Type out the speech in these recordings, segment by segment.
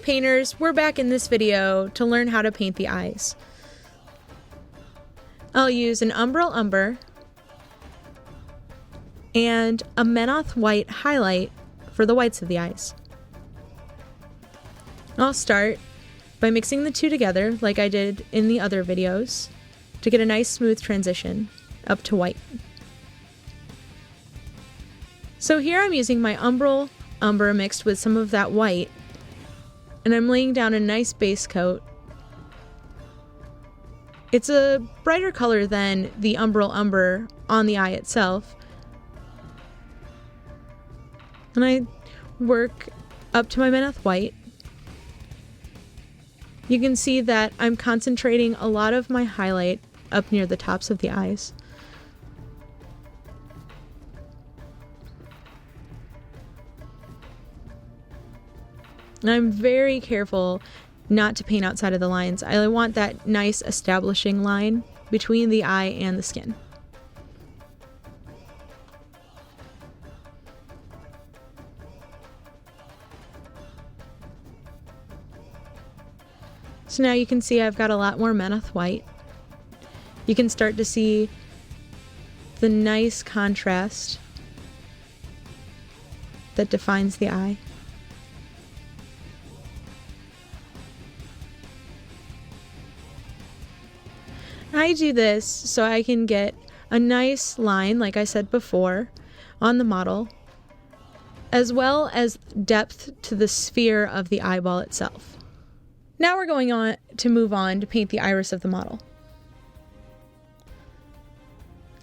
painters, we're back in this video to learn how to paint the eyes. I'll use an Umbral Umber and a Menoth White highlight for the whites of the eyes. I'll start by mixing the two together like I did in the other videos to get a nice smooth transition up to white. So here I'm using my Umbral Umber mixed with some of that white, and I'm laying down a nice base coat. It's a brighter color than the Umbral Umber on the eye itself. And I work up to my Menoth White. You can see that I'm concentrating a lot of my highlight up near the tops of the eyes. And I'm very careful not to paint outside of the lines. I want that nice establishing line between the eye and the skin. So now you can see I've got a lot more Menoth White. You can start to see the nice contrast that defines the eye. I do this so I can get a nice line, like I said before, on the model, as well as depth to the sphere of the eyeball itself. Now we're going on to move on to paint the iris of the model.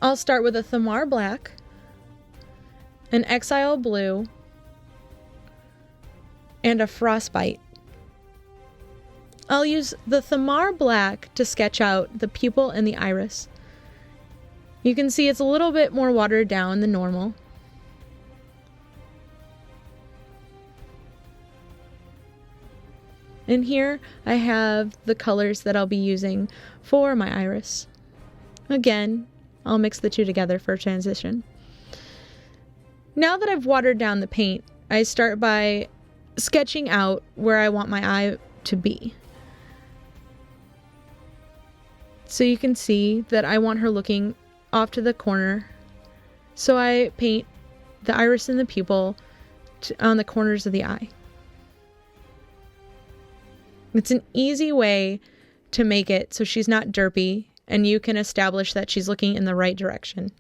I'll start with a Thamar Black, an Exile Blue, and a Frostbite. I'll use the Thamar Black to sketch out the pupil and the iris. You can see it's a little bit more watered down than normal. And here I have the colors that I'll be using for my iris. Again, I'll mix the two together for transition. Now that I've watered down the paint, I start by sketching out where I want my eye to be. So you can see that I want her looking off to the corner. So I paint the iris and the pupil on the corners of the eye. It's an easy way to make it so she's not derpy and you can establish that she's looking in the right direction.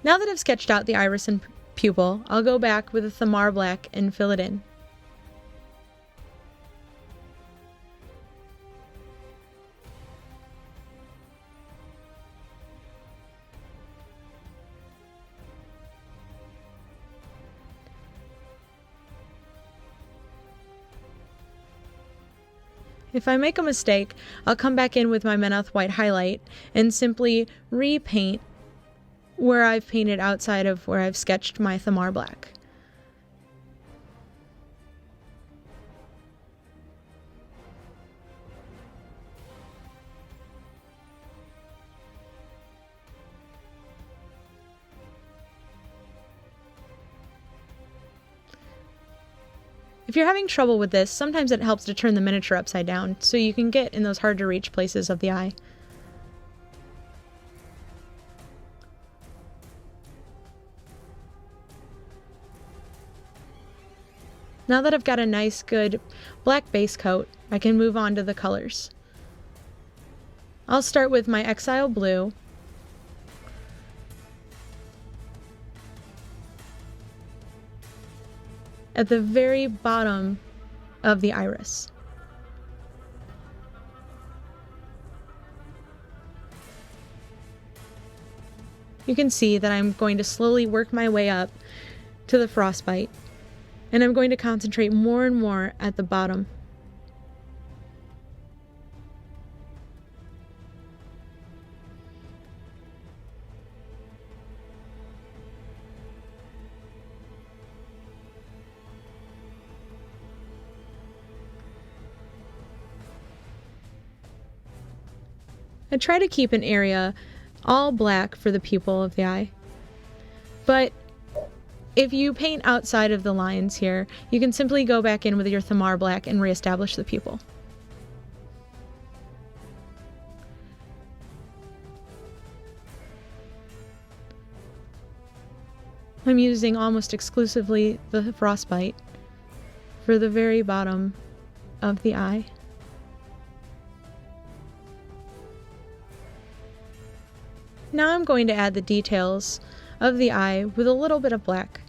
Now that I've sketched out the iris and pupil, I'll go back with a Thamar Black and fill it in. If I make a mistake, I'll come back in with my Menoth White highlight and simply repaint where I've painted outside of where I've sketched my Thamar Black. If you're having trouble with this, sometimes it helps to turn the miniature upside down so you can get in those hard to reach places of the eye. Now that I've got a nice good black base coat, I can move on to the colors. I'll start with my Exile Blue. At the very bottom of the iris. You can see that I'm going to slowly work my way up to the Frostbite. And I'm going to concentrate more and more at the bottom. I try to keep an area all black for the pupil of the eye. But if you paint outside of the lines here, you can simply go back in with your Thamar black and reestablish the pupil. I'm using almost exclusively the frostbite for the very bottom of the eye. Now I'm going to add the details of the eye with a little bit of black.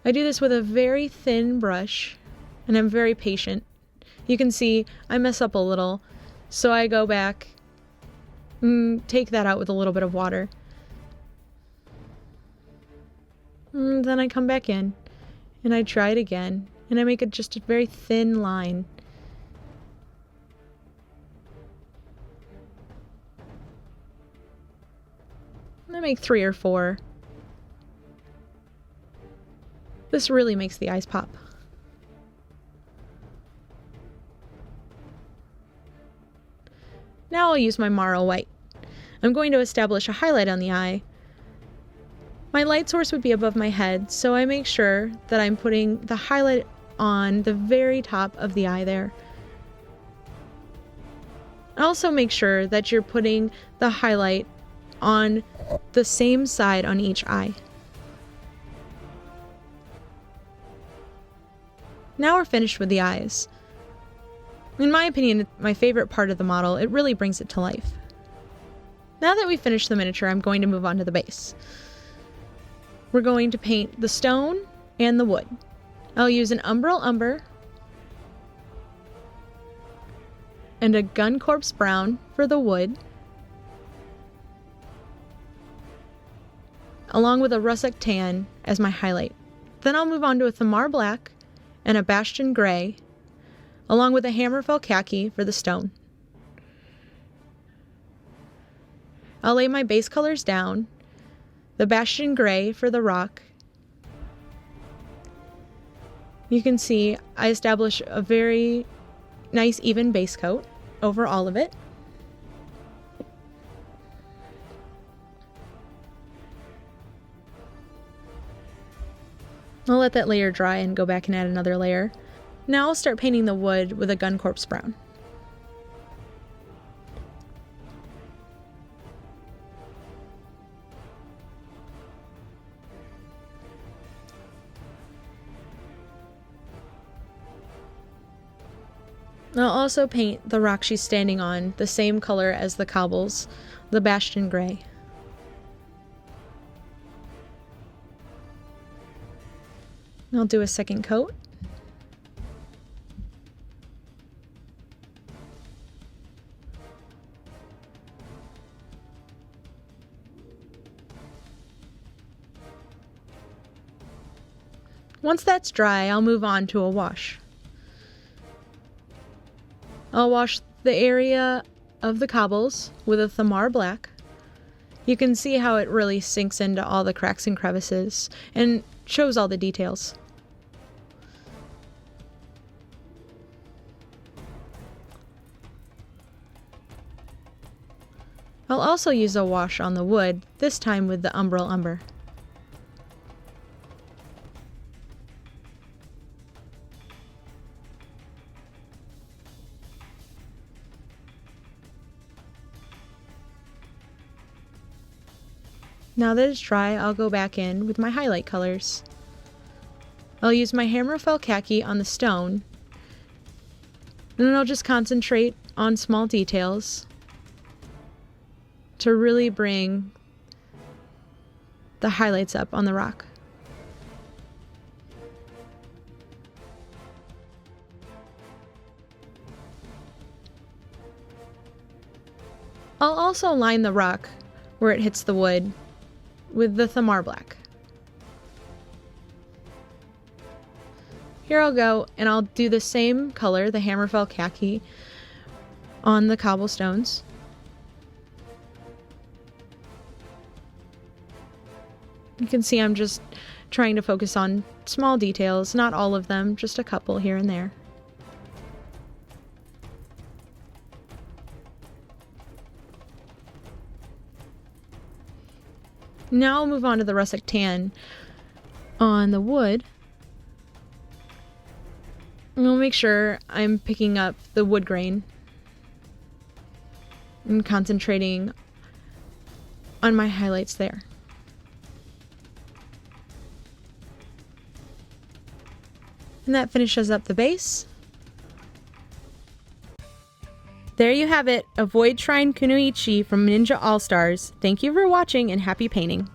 I do this with a very thin brush, and I'm very patient. You can see I mess up a little, so I go back and take that out with a little bit of water. And then I come back in, and I try it again, and I make just a very thin line. I make 3 or 4. This really makes the eyes pop. Now I'll use my Maro white. I'm going to establish a highlight on the eye. My light source would be above my head, so I make sure that I'm putting the highlight on the very top of the eye there. Also make sure that you're putting the highlight on the same side on each eye. Now we're finished with the eyes. In my opinion, my favorite part of the model, it really brings it to life. Now that we've finished the miniature, I'm going to move on to the base. We're going to paint the stone and the wood. I'll use an umbral umber and a gun corpse brown for the wood, along with a russet tan as my highlight. Then I'll move on to a Thamar black and a bastion gray, along with a hammerfell khaki for the stone. I'll lay my base colors down, the bastion gray for the rock. You can see I establish a very nice even base coat over all of it. I'll let that layer dry and go back and add another layer. Now I'll start painting the wood with a gun corpse brown. I'll also paint the rock she's standing on the same color as the cobbles, the bastion gray. I'll do a second coat. Once that's dry, I'll move on to a wash. I'll wash the area of the cobbles with a Thamar black. You can see how it really sinks into all the cracks and crevices and shows all the details. I'll also use a wash on the wood, this time with the umbral umber. Now that it's dry, I'll go back in with my highlight colors. I'll use my hammerfell khaki on the stone, and then I'll just concentrate on small details to really bring the highlights up on the rock. I'll also line the rock where it hits the wood with the Thamar black. Here I'll go and I'll do the same color, the hammerfell khaki, on the cobblestones. You can see I'm just trying to focus on small details, not all of them, just a couple here and there. Now I'll move on to the rustic tan on the wood. And I'll make sure I'm picking up the wood grain and concentrating on my highlights there. And that finishes up the base. There you have it, a Void Shrine Kunoichi from Ninja All-Stars. Thank you for watching and happy painting.